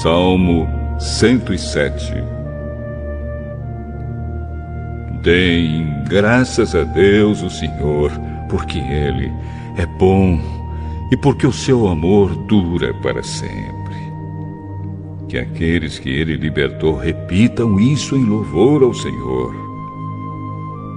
Salmo 107. Deem graças a Deus, o Senhor, porque Ele é bom e porque o seu amor dura para sempre. Que aqueles que Ele libertou repitam isso em louvor ao Senhor.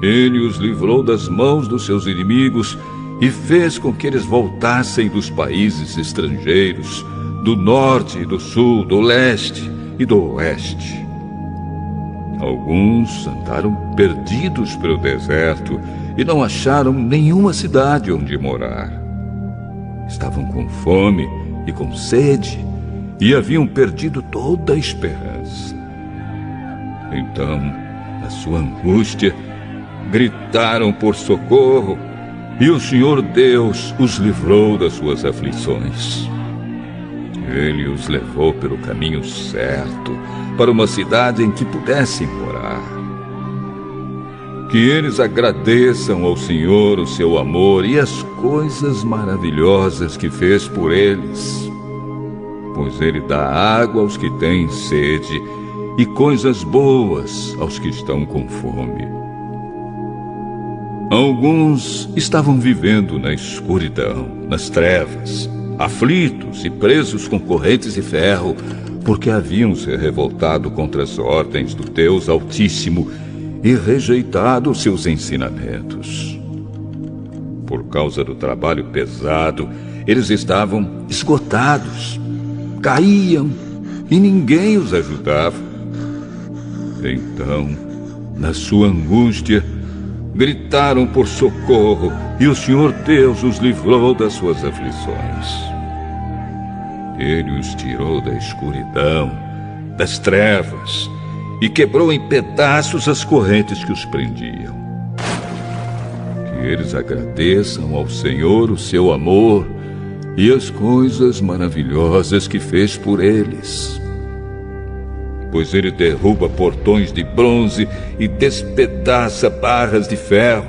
Ele os livrou das mãos dos seus inimigos e fez com que eles voltassem dos países estrangeiros, do norte, do sul, do leste e do oeste. Alguns andaram perdidos pelo deserto e não acharam nenhuma cidade onde morar. Estavam com fome e com sede e haviam perdido toda a esperança. Então, na sua angústia, gritaram por socorro e o Senhor Deus os livrou das suas aflições. Ele os levou pelo caminho certo, para uma cidade em que pudessem morar. Que eles agradeçam ao Senhor o seu amor e as coisas maravilhosas que fez por eles. Pois Ele dá água aos que têm sede e coisas boas aos que estão com fome. Alguns estavam vivendo na escuridão, nas trevas, aflitos e presos com correntes de ferro, porque haviam se revoltado contra as ordens do Deus Altíssimo e rejeitado os seus ensinamentos. Por causa do trabalho pesado, eles estavam esgotados, caíam e ninguém os ajudava. Então, na sua angústia, gritaram por socorro e o Senhor Deus os livrou das suas aflições. Ele os tirou da escuridão, das trevas, e quebrou em pedaços as correntes que os prendiam. Que eles agradeçam ao Senhor o seu amor e as coisas maravilhosas que fez por eles. Pois Ele derruba portões de bronze e despedaça barras de ferro.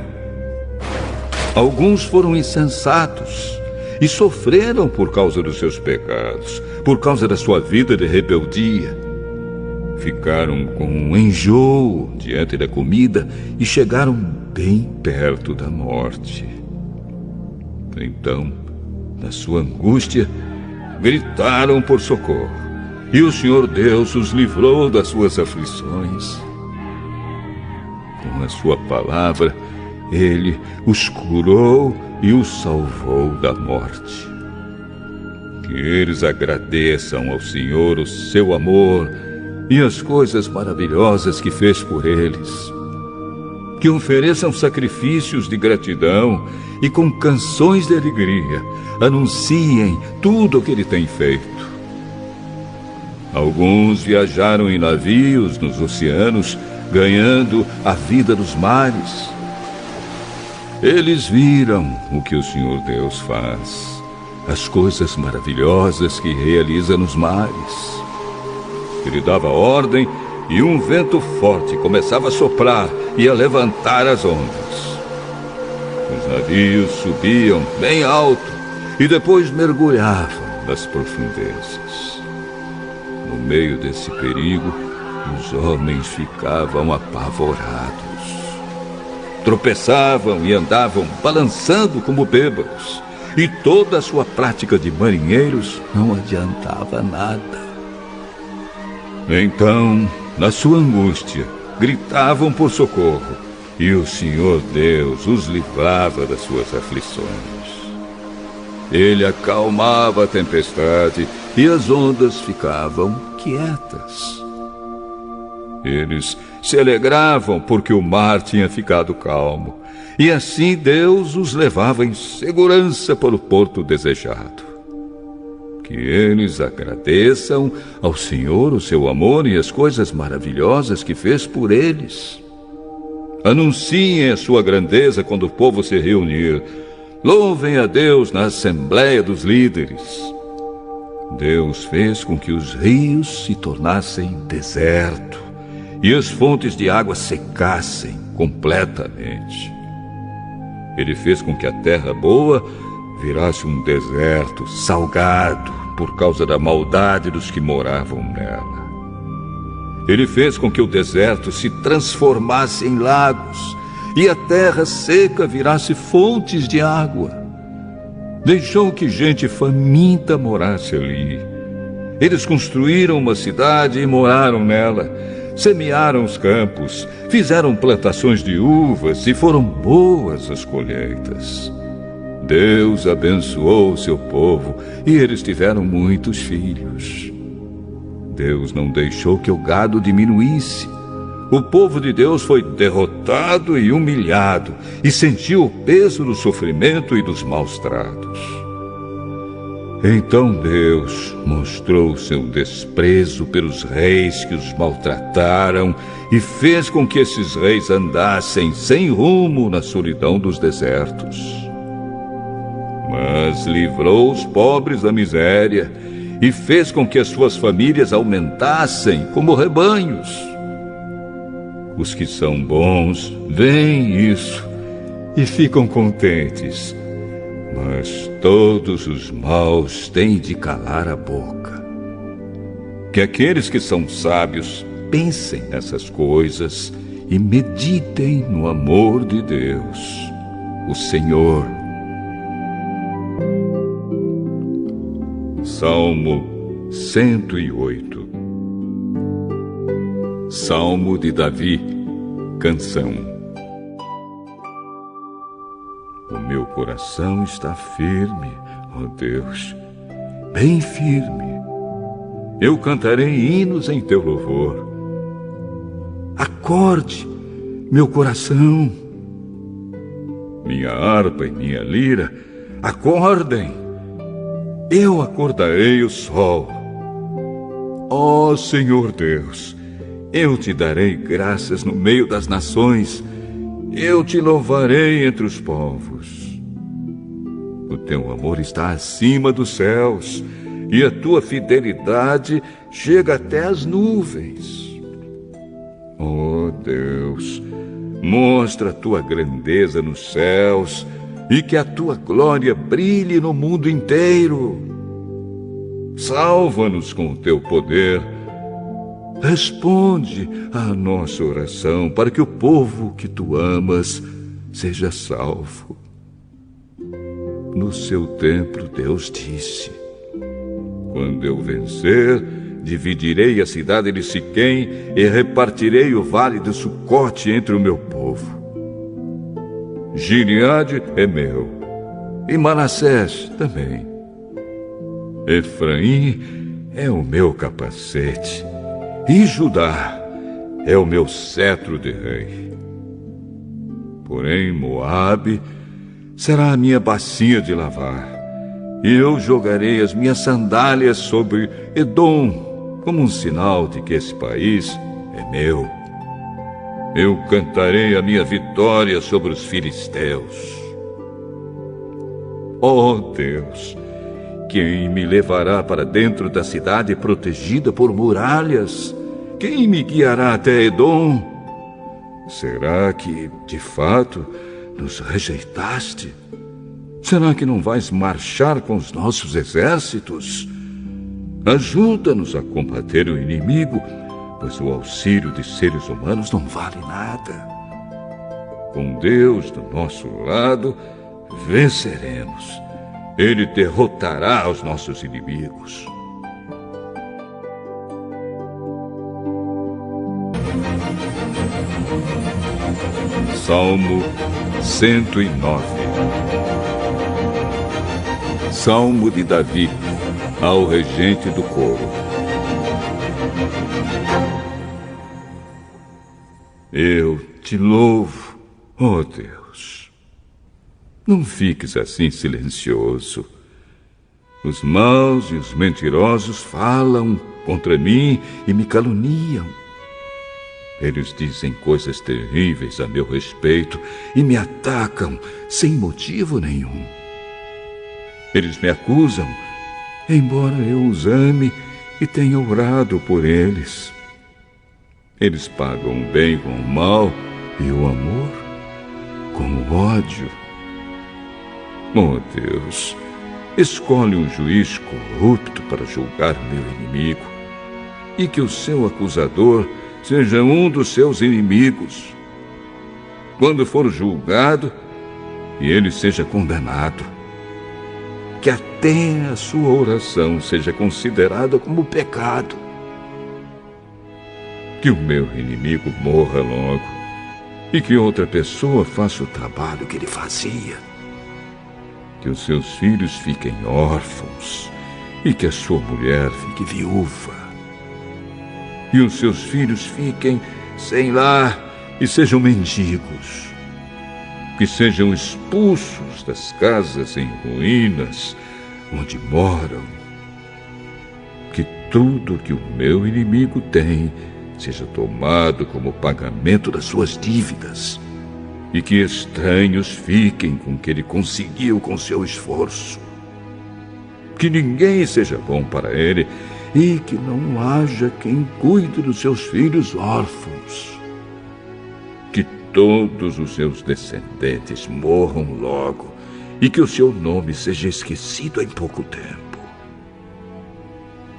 Alguns foram insensatos e sofreram por causa dos seus pecados, por causa da sua vida de rebeldia. Ficaram com um enjoo diante da comida e chegaram bem perto da morte. Então, na sua angústia, gritaram por socorro, e o Senhor Deus os livrou das suas aflições. Com a sua palavra, Ele os curou e os salvou da morte. Que eles agradeçam ao Senhor o seu amor e as coisas maravilhosas que fez por eles. Que ofereçam sacrifícios de gratidão e com canções de alegria anunciem tudo o que Ele tem feito. Alguns viajaram em navios nos oceanos, ganhando a vida dos mares. Eles viram o que o Senhor Deus faz, as coisas maravilhosas que realiza nos mares. Ele dava ordem e um vento forte começava a soprar e a levantar as ondas. Os navios subiam bem alto e depois mergulhavam nas profundezas. No meio desse perigo, os homens ficavam apavorados. Tropeçavam e andavam balançando como bêbados, e toda a sua prática de marinheiros não adiantava nada. Então, na sua angústia, gritavam por socorro, e o Senhor Deus os livrava das suas aflições. Ele acalmava a tempestade e as ondas ficavam quietas. Eles se alegravam porque o mar tinha ficado calmo, e assim Deus os levava em segurança para o porto desejado. Que eles agradeçam ao Senhor o seu amor e as coisas maravilhosas que fez por eles. Anunciem a sua grandeza quando o povo se reunir. Louvem a Deus na Assembleia dos Líderes. Deus fez com que os rios se tornassem deserto e as fontes de água secassem completamente. Ele fez com que a terra boa virasse um deserto salgado por causa da maldade dos que moravam nela. Ele fez com que o deserto se transformasse em lagos e a terra seca virasse fontes de água. Deixou que gente faminta morasse ali. Eles construíram uma cidade e moraram nela. Semearam os campos, fizeram plantações de uvas e foram boas as colheitas. Deus abençoou o seu povo e eles tiveram muitos filhos. Deus não deixou que o gado diminuísse. O povo de Deus foi derrotado e humilhado e sentiu o peso do sofrimento e dos maus tratos. Então Deus mostrou seu desprezo pelos reis que os maltrataram e fez com que esses reis andassem sem rumo na solidão dos desertos. Mas livrou os pobres da miséria e fez com que as suas famílias aumentassem como rebanhos. Os que são bons veem isso e ficam contentes, mas todos os maus têm de calar a boca. Que aqueles que são sábios pensem nessas coisas e meditem no amor de Deus, o Senhor. Salmo 108. Salmo de Davi, canção. O meu coração está firme, ó Deus, bem firme. Eu cantarei hinos em teu louvor. Acorde, meu coração. Minha harpa e minha lira, acordem. Eu acordarei o sol. Ó Senhor Deus, eu te darei graças no meio das nações. Eu te louvarei entre os povos. O teu amor está acima dos céus e a tua fidelidade chega até as nuvens. Ó Deus, mostra a tua grandeza nos céus e que a tua glória brilhe no mundo inteiro. Salva-nos com o teu poder. Responde à nossa oração para que o povo que tu amas seja salvo. No seu templo, Deus disse: quando eu vencer, dividirei a cidade de Siquém e repartirei o vale de Sucote entre o meu povo. Gileade é meu, e Manassés também. Efraim é o meu capacete, e Judá é o meu cetro de rei. Porém, Moabe será a minha bacia de lavar, e eu jogarei as minhas sandálias sobre Edom, como um sinal de que esse país é meu. Eu cantarei a minha vitória sobre os filisteus. Ó Deus, quem me levará para dentro da cidade protegida por muralhas? Quem me guiará até Edom? Será que, de fato, nos rejeitaste? Será que não vais marchar com os nossos exércitos? Ajuda-nos a combater o inimigo, pois o auxílio de seres humanos não vale nada. Com Deus do nosso lado, venceremos. Ele derrotará os nossos inimigos. Salmo 109. Salmo de Davi, ao regente do coro. Eu te louvo, ó Deus. Não fiques assim silencioso. Os maus e os mentirosos falam contra mim e me caluniam. Eles dizem coisas terríveis a meu respeito e me atacam sem motivo nenhum. Eles me acusam, embora eu os ame e tenha orado por eles. Eles pagam o bem com o mal e o amor com o ódio. Oh Deus, escolhe um juiz corrupto para julgar o meu inimigo, e que o seu acusador seja um dos seus inimigos. Quando for julgado, e ele seja condenado, que até a sua oração seja considerada como pecado. Que o meu inimigo morra logo, e que outra pessoa faça o trabalho que ele fazia. Que os seus filhos fiquem órfãos, e que a sua mulher fique viúva. E os seus filhos fiquem sem lar e sejam mendigos. Que sejam expulsos das casas em ruínas onde moram. Que tudo que o meu inimigo tem seja tomado como pagamento das suas dívidas, e que estranhos fiquem com o que ele conseguiu com seu esforço. Que ninguém seja bom para ele, e que não haja quem cuide dos seus filhos órfãos. Que todos os seus descendentes morram logo, e que o seu nome seja esquecido em pouco tempo.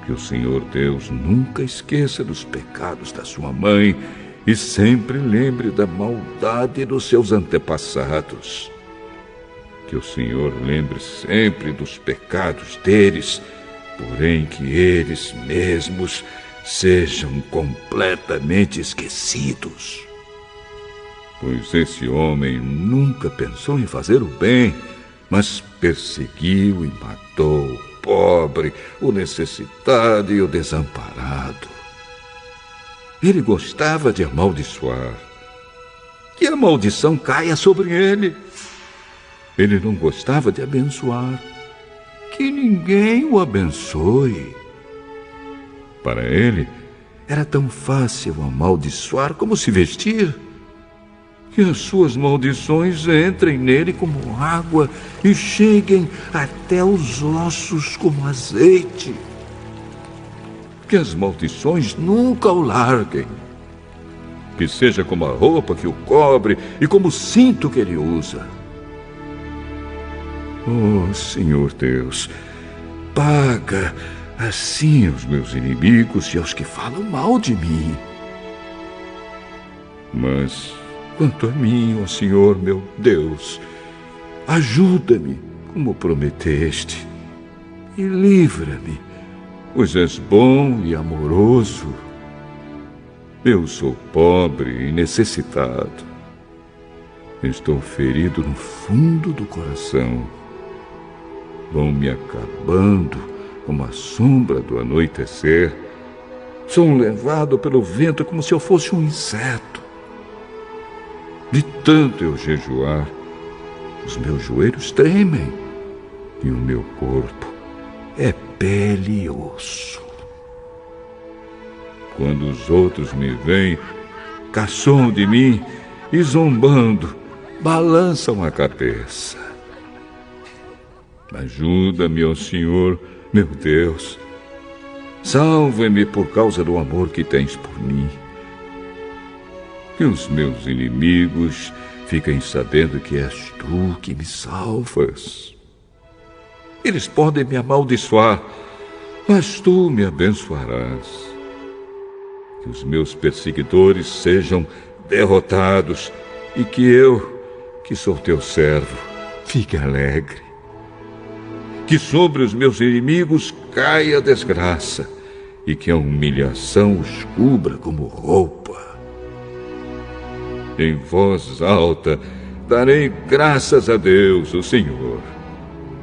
Que o Senhor Deus nunca esqueça dos pecados da sua mãe, e sempre lembre da maldade dos seus antepassados. Que o Senhor lembre sempre dos pecados deles, porém que eles mesmos sejam completamente esquecidos. Pois esse homem nunca pensou em fazer o bem, mas perseguiu e matou o pobre, o necessitado e o desamparado. Ele gostava de amaldiçoar. Que a maldição caia sobre ele. Ele não gostava de abençoar. Que ninguém o abençoe. Para ele, era tão fácil amaldiçoar como se vestir. Que as suas maldições entrem nele como água e cheguem até os ossos como azeite. Que as maldições nunca o larguem. Que seja como a roupa que o cobre e como o cinto que ele usa. Oh, Senhor Deus, paga assim aos meus inimigos e aos que falam mal de mim. Mas, quanto a mim, ó Senhor meu Deus, ajuda-me, como prometeste, e livra-me, pois és bom e amoroso. Eu sou pobre e necessitado. Estou ferido no fundo do coração. Vão me acabando como a sombra do anoitecer. Sou levado pelo vento como se eu fosse um inseto. De tanto eu jejuar, os meus joelhos tremem e o meu corpo é pele e osso. Quando os outros me veem, caçam de mim e, zombando, balançam a cabeça. Ajuda-me, ó Senhor, meu Deus. Salva-me por causa do amor que tens por mim. Que os meus inimigos fiquem sabendo que és tu que me salvas. Eles podem me amaldiçoar, mas tu me abençoarás. Que os meus perseguidores sejam derrotados e que eu, que sou teu servo, fique alegre. Que sobre os meus inimigos caia a desgraça e que a humilhação os cubra como roupa. Em voz alta darei graças a Deus, o Senhor.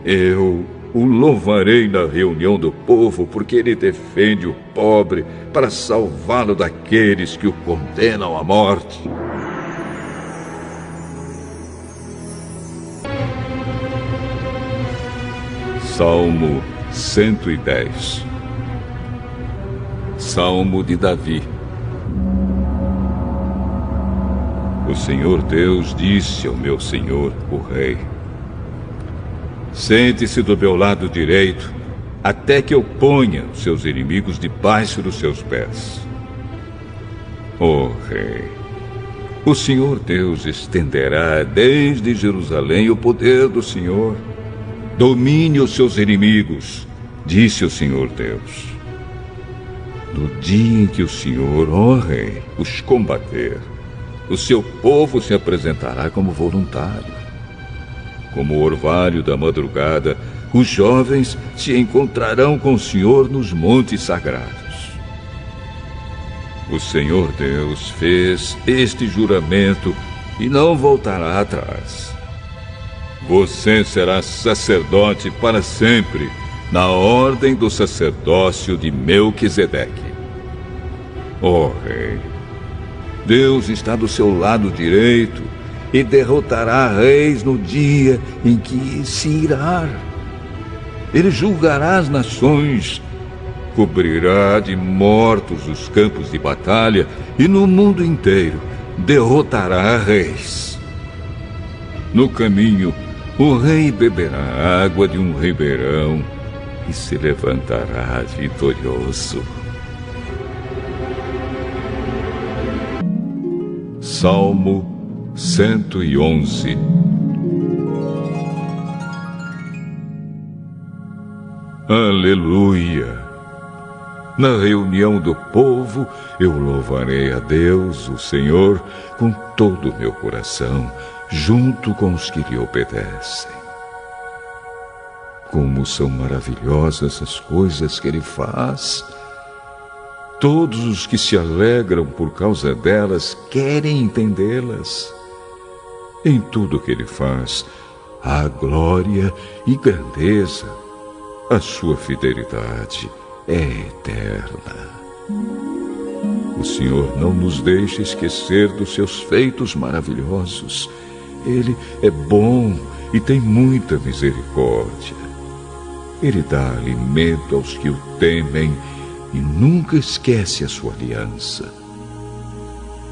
Eu o louvarei na reunião do povo, porque ele defende o pobre para salvá-lo daqueles que o condenam à morte. Salmo 110. Salmo de Davi. O Senhor Deus disse ao meu Senhor, o Rei: sente-se do meu lado direito, até que eu ponha os seus inimigos debaixo dos seus pés. Ó Rei, o Senhor Deus estenderá desde Jerusalém o poder do Senhor, Domine os seus inimigos, disse o Senhor Deus. No dia em que o Senhor, ó Rei, os combater, o seu povo se apresentará como voluntário. Como o orvalho da madrugada, os jovens se encontrarão com o Senhor nos montes sagrados. O Senhor Deus fez este juramento e não voltará atrás. Você será sacerdote para sempre, na ordem do sacerdócio de Melquisedeque. Ó Rei, Deus está do seu lado direito e derrotará reis no dia em que se irá. Ele julgará as nações, cobrirá de mortos os campos de batalha e no mundo inteiro derrotará reis. No caminho, o rei beberá água de um ribeirão e se levantará vitorioso. Salmo 111. Aleluia! Na reunião do povo, eu louvarei a Deus, o Senhor, com todo o meu coração, junto com os que lhe obedecem. Como são maravilhosas as coisas que Ele faz! Todos os que se alegram por causa delas querem entendê-las. Em tudo que Ele faz, há glória e grandeza. A sua fidelidade é eterna. O Senhor não nos deixa esquecer dos seus feitos maravilhosos. Ele é bom e tem muita misericórdia. Ele dá alimento aos que o temem e nunca esquece a sua aliança.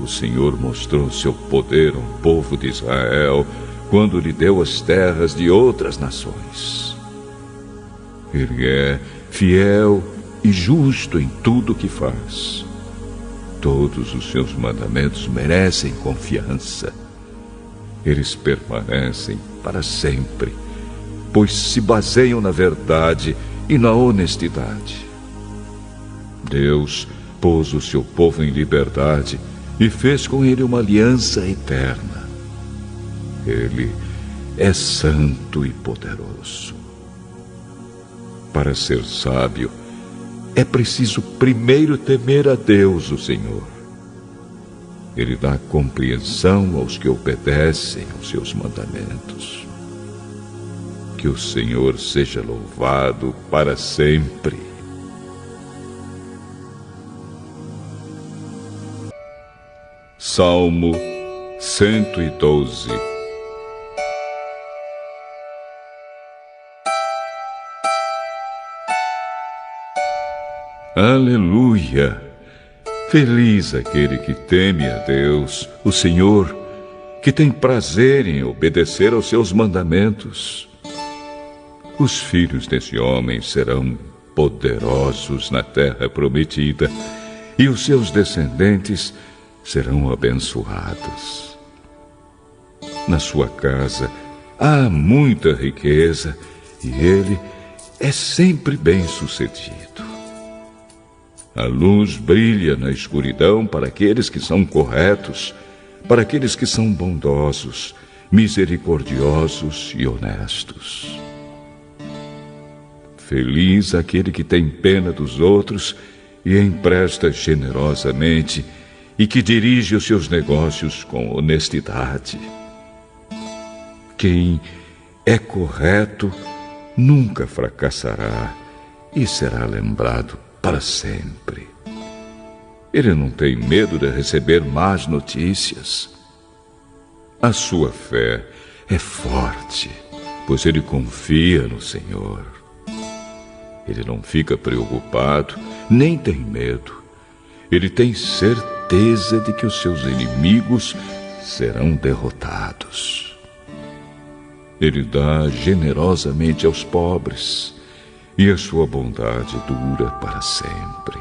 O Senhor mostrou seu poder ao povo de Israel quando lhe deu as terras de outras nações. Ele é fiel e justo em tudo o que faz. Todos os seus mandamentos merecem confiança. Eles permanecem para sempre, pois se baseiam na verdade e na honestidade. Deus pôs o seu povo em liberdade e fez com ele uma aliança eterna. Ele é santo e poderoso. Para ser sábio, é preciso primeiro temer a Deus, o Senhor. Ele dá compreensão aos que obedecem aos seus mandamentos. Que o Senhor seja louvado para sempre. Salmo 112. Aleluia! Feliz aquele que teme a Deus, o Senhor, que tem prazer em obedecer aos seus mandamentos. Os filhos desse homem serão poderosos na terra prometida, e os seus descendentes serão abençoados. Na sua casa há muita riqueza, e ele é sempre bem-sucedido. A luz brilha na escuridão para aqueles que são corretos, para aqueles que são bondosos, misericordiosos e honestos. Feliz aquele que tem pena dos outros e empresta generosamente e que dirige os seus negócios com honestidade. Quem é correto nunca fracassará e será lembrado para sempre. Ele não tem medo de receber más notícias. A sua fé é forte, pois ele confia no Senhor. Ele não fica preocupado, nem tem medo. Ele tem certeza de que os seus inimigos serão derrotados. Ele dá generosamente aos pobres, e a sua bondade dura para sempre.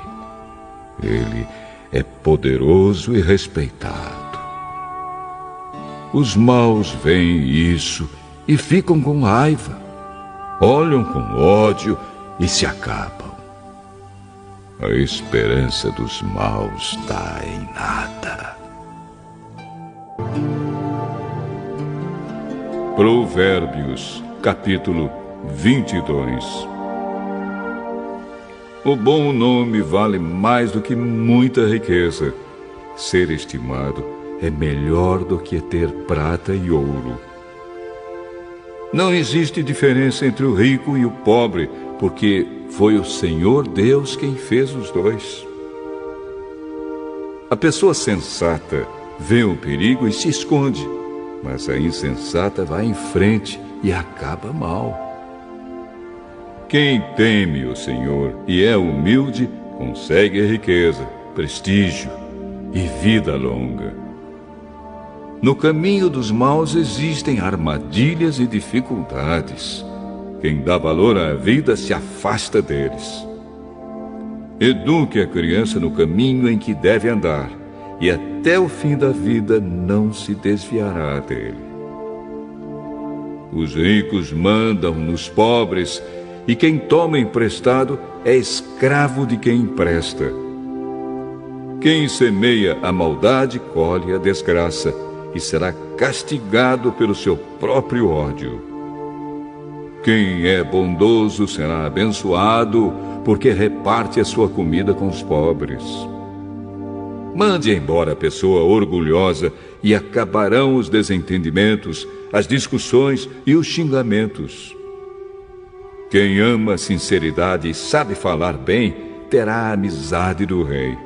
Ele é poderoso e respeitado. Os maus veem isso e ficam com raiva. olham com ódio e se acabam. A esperança dos maus está em nada. Provérbios, capítulo 22. O bom nome vale mais do que muita riqueza. Ser estimado é melhor do que ter prata e ouro. Não existe diferença entre o rico e o pobre, porque foi o Senhor Deus quem fez os dois. A pessoa sensata vê o perigo e se esconde, mas a insensata vai em frente e acaba mal. Quem teme o Senhor e é humilde, consegue riqueza, prestígio e vida longa. No caminho dos maus existem armadilhas e dificuldades. Quem dá valor à vida se afasta deles. Eduque a criança no caminho em que deve andar, e até o fim da vida não se desviará dele. Os ricos mandam nos pobres, e quem toma emprestado é escravo de quem empresta. Quem semeia a maldade colhe a desgraça, e será castigado pelo seu próprio ódio. Quem é bondoso será abençoado, porque reparte a sua comida com os pobres. Mande embora a pessoa orgulhosa e acabarão os desentendimentos, as discussões e os xingamentos. Quem ama a sinceridade e sabe falar bem, terá a amizade do rei.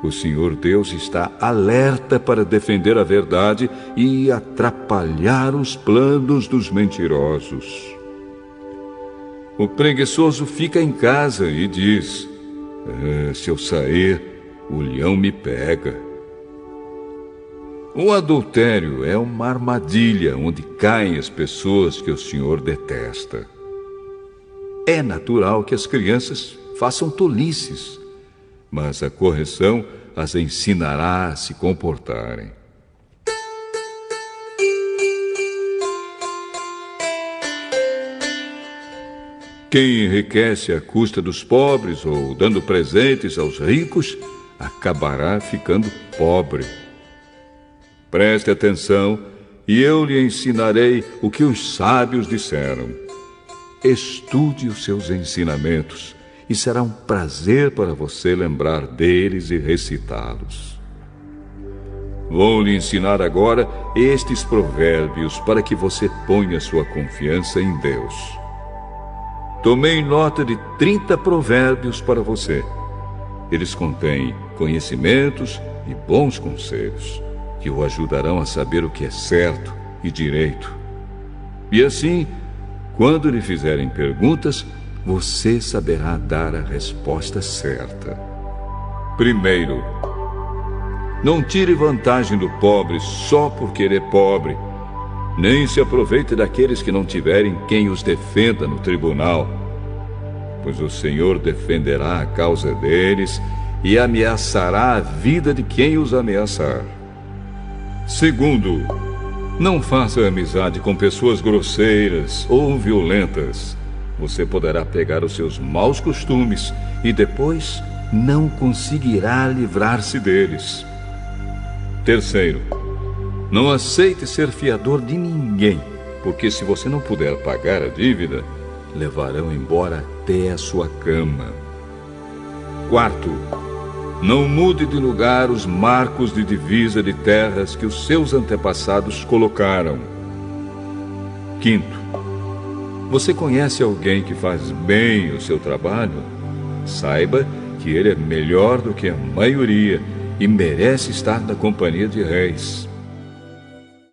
O Senhor Deus está alerta para defender a verdade e atrapalhar os planos dos mentirosos. O preguiçoso fica em casa e diz: se eu sair, o leão me pega. O adultério é uma armadilha onde caem as pessoas que o Senhor detesta. É natural que as crianças façam tolices, mas a correção as ensinará a se comportarem. Quem enriquece à custa dos pobres ou dando presentes aos ricos, acabará ficando pobre. Preste atenção e eu lhe ensinarei o que os sábios disseram. Estude os seus ensinamentos, e será um prazer para você lembrar deles e recitá-los. Vou lhe ensinar agora estes provérbios para que você ponha sua confiança em Deus. Tomei nota de 30 provérbios para você. Eles contêm conhecimentos e bons conselhos, que o ajudarão a saber o que é certo e direito. E assim, quando lhe fizerem perguntas, você saberá dar a resposta certa. Primeiro, não tire vantagem do pobre só porque ele é pobre, nem se aproveite daqueles que não tiverem quem os defenda no tribunal, pois o Senhor defenderá a causa deles e ameaçará a vida de quem os ameaçar. Segundo, não faça amizade com pessoas grosseiras ou violentas. Você poderá pegar os seus maus costumes e depois não conseguirá livrar-se deles. Terceiro, não aceite ser fiador de ninguém, porque se você não puder pagar a dívida, levarão embora até a sua cama. Quarto, não mude de lugar os marcos de divisa de terras que os seus antepassados colocaram. Quinto, você conhece alguém que faz bem o seu trabalho? Saiba que ele é melhor do que a maioria e merece estar na companhia de reis.